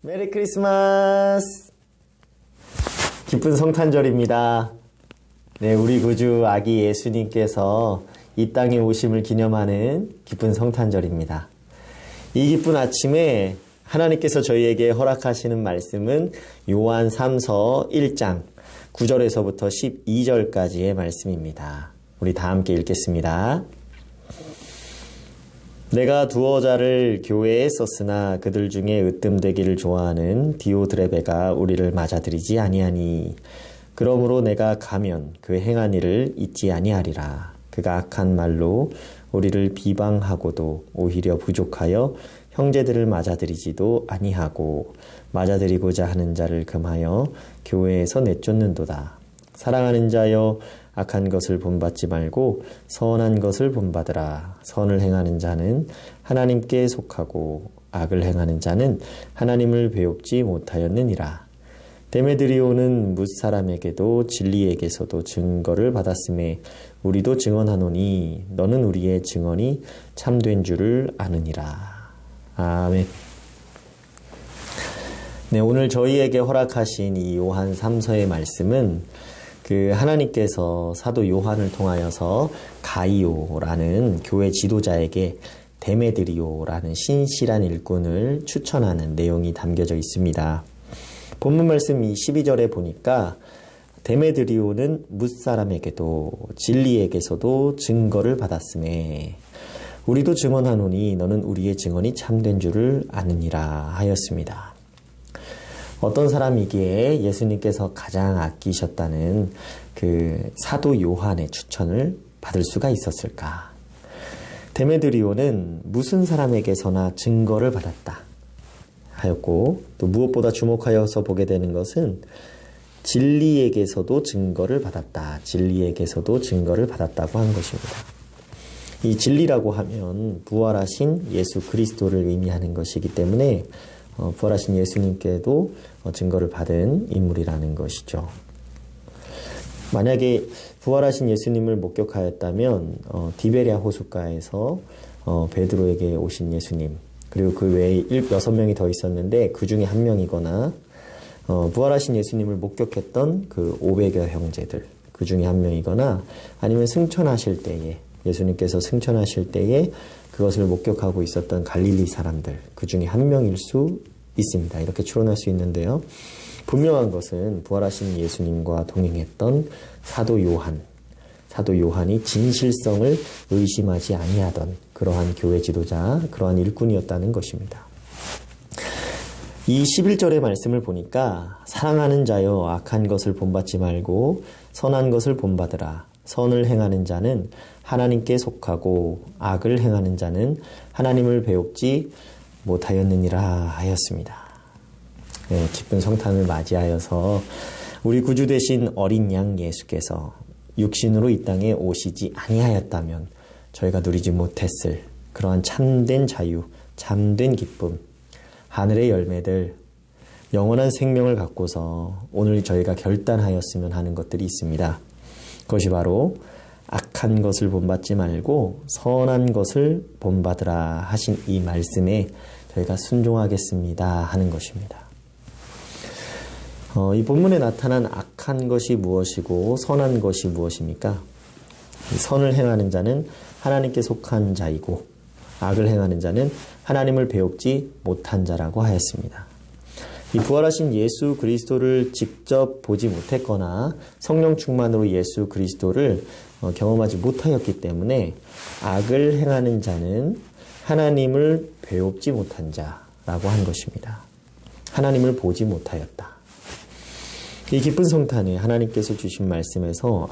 메리 크리스마스! 기쁜 성탄절입니다. 네, 우리 구주 아기 예수님께서 이 땅에 오심을 기념하는 기쁜 성탄절입니다. 이 기쁜 아침에 하나님께서 저희에게 허락하시는 말씀은 요한 3서 1장 9절에서부터 12절까지의 말씀입니다. 우리 다 함께 읽겠습니다. 내가 두어 자를 교회에 썼으나 그들 중에 으뜸되기를 좋아하는 디오드레베가 우리를 맞아들이지 아니하니 그러므로 내가 가면 그 행한 일을 잊지 아니하리라. 그가 악한 말로 우리를 비방하고도 오히려 부족하여 형제들을 맞아들이지도 아니하고 맞아들이고자 하는 자를 금하여 교회에서 내쫓는도다. 사랑하는 자여 악한 것을 본받지 말고 선한 것을 본받으라. 선을 행하는 자는 하나님께 속하고 악을 행하는 자는 하나님을 배웁지 못하였느니라. 데메드리오는 뭇사람에게도 진리에게서도 증거를 받았음에 우리도 증언하노니 너는 우리의 증언이 참된 줄을 아느니라. 아멘. 네, 오늘 저희에게 허락하신 이 요한 3서의 말씀은 하나님께서 사도 요한을 통하여서 가이오라는 교회 지도자에게 데메드리오라는 신실한 일꾼을 추천하는 내용이 담겨져 있습니다. 본문 말씀 이 12절에 보니까 데메드리오는 뭇사람에게도 진리에게서도 증거를 받았음에 우리도 증언하노니 너는 우리의 증언이 참된 줄을 아느니라 하였습니다. 어떤 사람이기에 예수님께서 가장 아끼셨다는 사도 요한의 추천을 받을 수가 있었을까? 데메드리오는 무슨 사람에게서나 증거를 받았다 하였고, 또 무엇보다 주목하여서 보게 되는 것은 진리에게서도 증거를 받았다. 진리에게서도 증거를 받았다고 한 것입니다. 이 진리라고 하면 부활하신 예수 그리스도를 의미하는 것이기 때문에 부활하신 예수님께도 증거를 받은 인물이라는 것이죠. 만약에 부활하신 예수님을 목격하였다면 디베랴 호숫가에서 베드로에게 오신 예수님, 그리고 그 외에 6명이 더 있었는데 그 중에 한 명이거나 부활하신 예수님을 목격했던 그 500여 형제들 그 중에 한 명이거나 아니면 승천하실 때에 예수님께서 승천하실 때에 그것을 목격하고 있었던 갈릴리 사람들 그 중에 한 명일 수 있습니다. 이렇게 추론할 수 있는데요. 분명한 것은 부활하신 예수님과 동행했던 사도 요한이 진실성을 의심하지 아니하던 그러한 교회 지도자, 그러한 일꾼이었다는 것입니다. 이 11절의 말씀을 보니까 사랑하는 자여 악한 것을 본받지 말고 선한 것을 본받으라. 선을 행하는 자는 하나님께 속하고 악을 행하는 자는 하나님을 배웁지 못하였느니라 하였습니다. 네, 기쁜 성탄을 맞이하여서 우리 구주 되신 어린 양 예수께서 육신으로 이 땅에 오시지 아니하였다면 저희가 누리지 못했을 그러한 참된 자유, 참된 기쁨, 하늘의 열매들, 영원한 생명을 갖고서 오늘 저희가 결단하였으면 하는 것들이 있습니다. 그것이 바로 악한 것을 본받지 말고 선한 것을 본받으라 하신 이 말씀에 저희가 순종하겠습니다 하는 것입니다. 이 본문에 나타난 악한 것이 무엇이고 선한 것이 무엇입니까? 선을 행하는 자는 하나님께 속한 자이고 악을 행하는 자는 하나님을 배웁지 못한 자라고 하였습니다. 이 부활하신 예수 그리스도를 직접 보지 못했거나 성령 충만으로 예수 그리스도를 경험하지 못하였기 때문에 악을 행하는 자는 하나님을 배웁지 못한 자라고 한 것입니다. 하나님을 보지 못하였다. 이 기쁜 성탄에 하나님께서 주신 말씀에서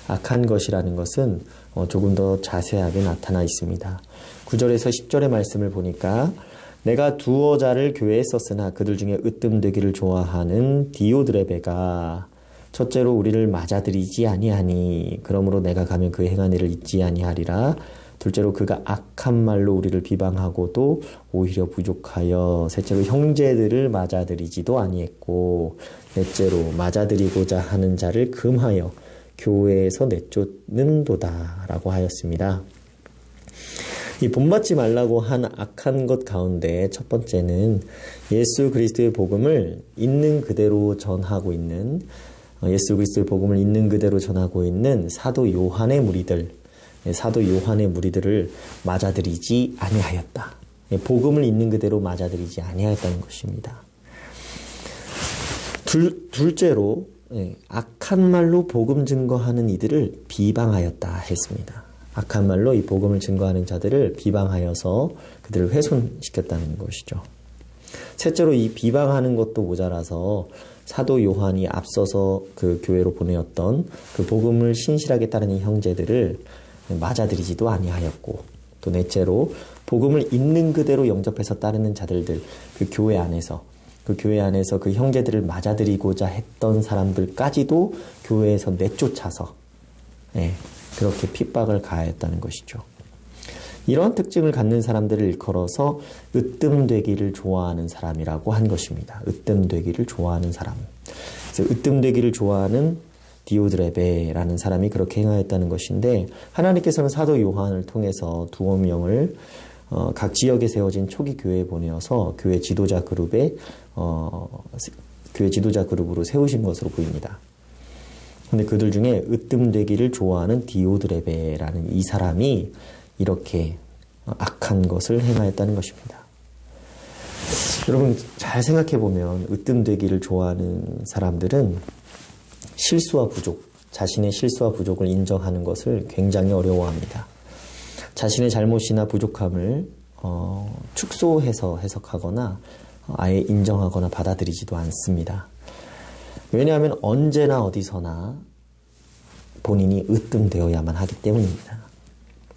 악한 것이라는 것은 조금 더 자세하게 나타나 있습니다. 9절에서 10절의 말씀을 보니까 내가 두어 자를 교회에 썼으나 그들 중에 으뜸되기를 좋아하는 디오드레베가 첫째로 우리를 맞아들이지 아니하니 그러므로 내가 가면 그 행한 일을 잊지 아니하리라. 둘째로 그가 악한 말로 우리를 비방하고도 오히려 부족하여 셋째로 형제들을 맞아들이지도 아니했고 넷째로 맞아들이고자 하는 자를 금하여 교회에서 내쫓는도다 라고 하였습니다. 이 본받지 말라고 한 악한 것 가운데 첫 번째는 예수 그리스도의 복음을 있는 그대로 전하고 있는 예수 그리스도의 복음을 있는 그대로 전하고 있는 사도 요한의 무리들을 맞아들이지 아니하였다. 복음을 있는 그대로 맞아들이지 아니하였다는 것입니다. 둘째로 악한 말로 복음 증거하는 이들을 비방하였다 했습니다. 악한 말로 이 복음을 증거하는 자들을 비방하여서 그들을 훼손시켰다는 것이죠. 셋째로 이 비방하는 것도 모자라서 사도 요한이 앞서서 그 교회로 보내었던 그 복음을 신실하게 따르는 형제들을 맞아들이지도 아니하였고, 또 넷째로 복음을 있는 그대로 영접해서 따르는 자들들, 그 교회 안에서 그 형제들을 맞아들이고자 했던 사람들까지도 교회에서 내쫓아서 그렇게 핍박을 가하였다는 것이죠. 이러한 특징을 갖는 사람들을 일컬어서 으뜸되기를 좋아하는 사람이라고 한 것입니다. 으뜸되기를 좋아하는 사람. 그래서 으뜸되기를 좋아하는 디오드레베라는 사람이 그렇게 행하였다는 것인데, 하나님께서는 사도 요한을 통해서 두어 명을 각 지역에 세워진 초기 교회에 보내어서 교회 지도자 그룹으로 세우신 것으로 보입니다. 근데 그들 중에 으뜸되기를 좋아하는 디오드레베라는 이 사람이 이렇게 악한 것을 행하였다는 것입니다. 여러분 잘 생각해 보면 으뜸되기를 좋아하는 사람들은 자신의 실수와 부족을 인정하는 것을 굉장히 어려워합니다. 자신의 잘못이나 부족함을 축소해서 해석하거나 아예 인정하거나 받아들이지도 않습니다. 왜냐하면 언제나 어디서나 본인이 으뜸되어야만 하기 때문입니다.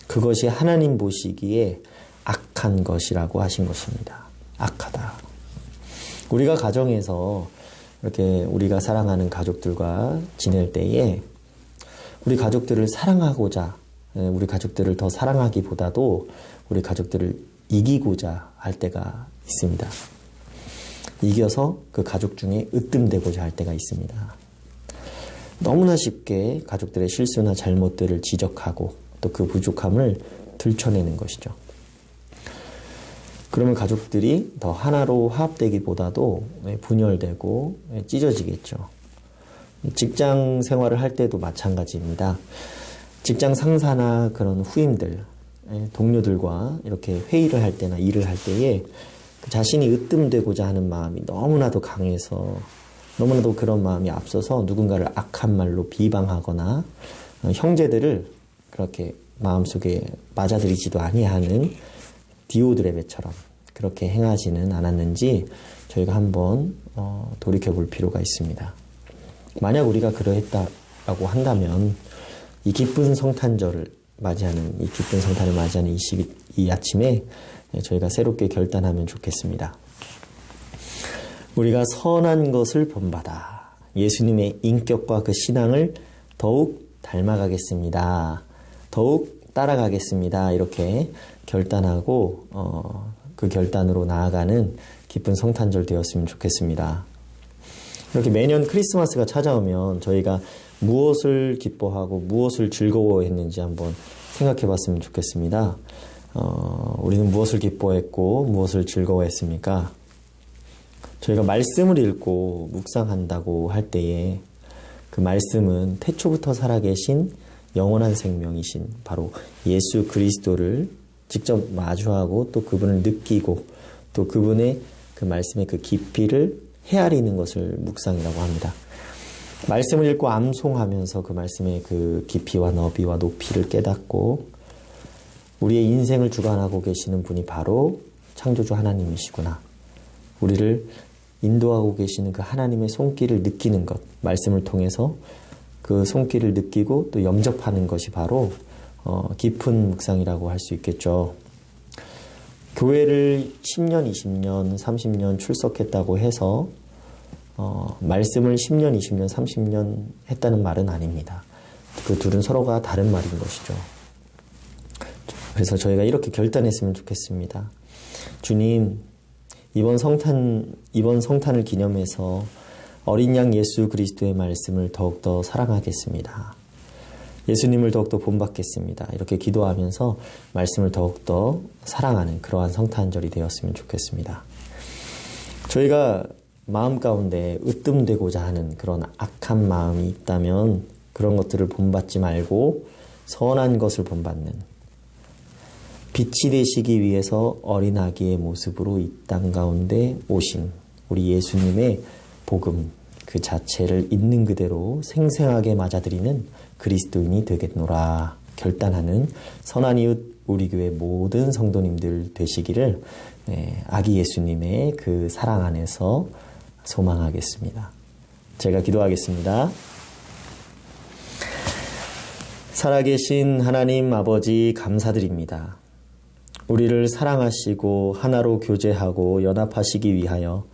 그것이 하나님 보시기에 악한 것이라고 하신 것입니다. 악하다. 우리가 가정에서 이렇게 우리가 사랑하는 가족들과 지낼 때에 우리 가족들을 사랑하고자, 우리 가족들을 더 사랑하기보다도 우리 가족들을 이기고자 할 때가 있습니다. 이겨서 그 가족 중에 으뜸되고자 할 때가 있습니다. 너무나 쉽게 가족들의 실수나 잘못들을 지적하고 또 그 부족함을 들춰내는 것이죠. 그러면 가족들이 더 하나로 화합되기보다도 분열되고 찢어지겠죠. 직장 생활을 할 때도 마찬가지입니다. 직장 상사나 그런 후임들, 동료들과 이렇게 회의를 할 때나 일을 할 때에 자신이 으뜸되고자 하는 마음이 너무나도 강해서 너무나도 그런 마음이 앞서서 누군가를 악한 말로 비방하거나 형제들을 그렇게 마음속에 맞아들이지도 아니하는 디오드레베처럼 그렇게 행하지는 않았는지 저희가 한번 돌이켜 볼 필요가 있습니다. 만약 우리가 그러했다라고 한다면 이 기쁜 성탄을 맞이하는 이 아침에 저희가 새롭게 결단하면 좋겠습니다. 우리가 선한 것을 본받아 예수님의 인격과 그 신앙을 더욱 닮아가겠습니다. 더욱 따라가겠습니다. 이렇게 결단하고 그 결단으로 나아가는 기쁜 성탄절 되었으면 좋겠습니다. 이렇게 매년 크리스마스가 찾아오면 저희가 무엇을 기뻐하고 무엇을 즐거워했는지 한번 생각해 봤으면 좋겠습니다. 우리는 무엇을 기뻐했고 무엇을 즐거워했습니까? 저희가 말씀을 읽고 묵상한다고 할 때에 그 말씀은 태초부터 살아계신 영원한 생명이신 바로 예수 그리스도를 직접 마주하고 또 그분을 느끼고 또 그분의 그 말씀의 그 깊이를 헤아리는 것을 묵상이라고 합니다. 말씀을 읽고 암송하면서 그 말씀의 그 깊이와 너비와 높이를 깨닫고 우리의 인생을 주관하고 계시는 분이 바로 창조주 하나님이시구나. 우리를 인도하고 계시는 그 하나님의 손길을 느끼는 것, 말씀을 통해서 그 손길을 느끼고 또 영접하는 것이 바로 깊은 묵상이라고 할 수 있겠죠. 교회를 10년, 20년, 30년 출석했다고 해서 말씀을 10년, 20년, 30년 했다는 말은 아닙니다. 그 둘은 서로가 다른 말인 것이죠. 그래서 저희가 이렇게 결단했으면 좋겠습니다. 주님, 이번 성탄을 기념해서 어린 양 예수 그리스도의 말씀을 더욱더 사랑하겠습니다. 예수님을 더욱더 본받겠습니다. 이렇게 기도하면서 말씀을 더욱더 사랑하는 그러한 성탄절이 되었으면 좋겠습니다. 저희가 마음 가운데 으뜸되고자 하는 그런 악한 마음이 있다면 그런 것들을 본받지 말고 선한 것을 본받는, 빛이 되시기 위해서 어린 아기의 모습으로 이 땅 가운데 오신 우리 예수님의 복음 그 자체를 있는 그대로 생생하게 맞아들이는 그리스도인이 되겠노라 결단하는 선한 이웃 우리 교회 모든 성도님들 되시기를 아기 예수님의 그 사랑 안에서 소망하겠습니다. 제가 기도하겠습니다. 살아계신 하나님 아버지 감사드립니다. 우리를 사랑하시고 하나로 교제하고 연합하시기 위하여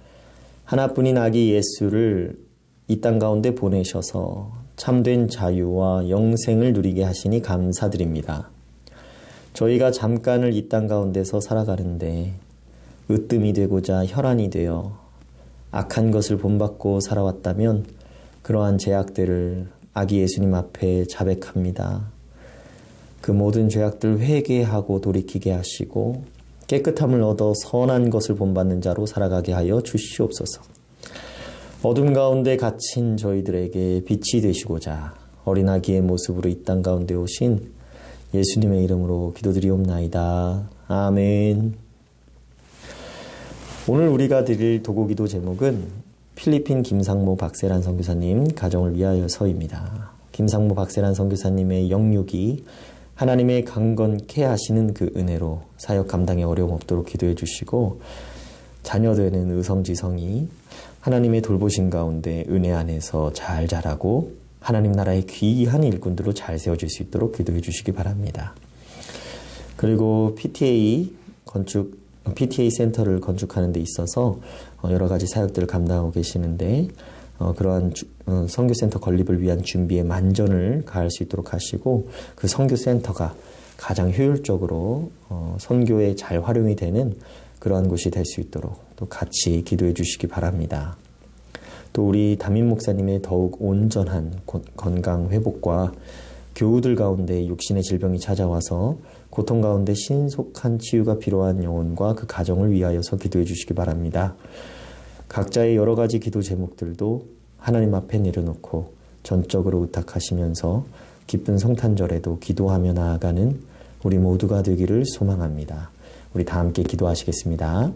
하나뿐인 아기 예수를 이 땅 가운데 보내셔서 참된 자유와 영생을 누리게 하시니 감사드립니다. 저희가 잠깐을 이 땅 가운데서 살아가는데 으뜸이 되고자 혈안이 되어 악한 것을 본받고 살아왔다면 그러한 죄악들을 아기 예수님 앞에 자백합니다. 그 모든 죄악들 회개하고 돌이키게 하시고 깨끗함을 얻어 선한 것을 본받는 자로 살아가게 하여 주시옵소서. 어둠 가운데 갇힌 저희들에게 빛이 되시고자 어린 아기의 모습으로 이 땅 가운데 오신 예수님의 이름으로 기도드리옵나이다. 아멘. 오늘 우리가 드릴 도고기도 제목은 필리핀 김상모 박세란 선교사님 가정을 위하여서입니다. 김상모 박세란 선교사님의 영육이 하나님의 강건케 하시는 그 은혜로 사역 감당에 어려움 없도록 기도해 주시고 자녀되는 의성지성이 하나님의 돌보신 가운데 은혜 안에서 잘 자라고 하나님 나라의 귀한 일꾼들로 잘 세워질 수 있도록 기도해 주시기 바랍니다. 그리고 PTA 센터를 건축하는 데 있어서 여러 가지 사역들을 감당하고 계시는데 그러한 선교센터 건립을 위한 준비에 만전을 가할 수 있도록 하시고 그 선교센터가 가장 효율적으로 선교에 잘 활용이 되는 그러한 곳이 될 수 있도록 또 같이 기도해 주시기 바랍니다. 또 우리 담임 목사님의 더욱 온전한 건강 회복과 교우들 가운데 육신의 질병이 찾아와서 고통 가운데 신속한 치유가 필요한 영혼과 그 가정을 위하여서 기도해 주시기 바랍니다. 각자의 여러 가지 기도 제목들도 하나님 앞에 내려놓고 전적으로 의탁하시면서 기쁜 성탄절에도 기도하며 나아가는 우리 모두가 되기를 소망합니다. 우리 다 함께 기도하시겠습니다.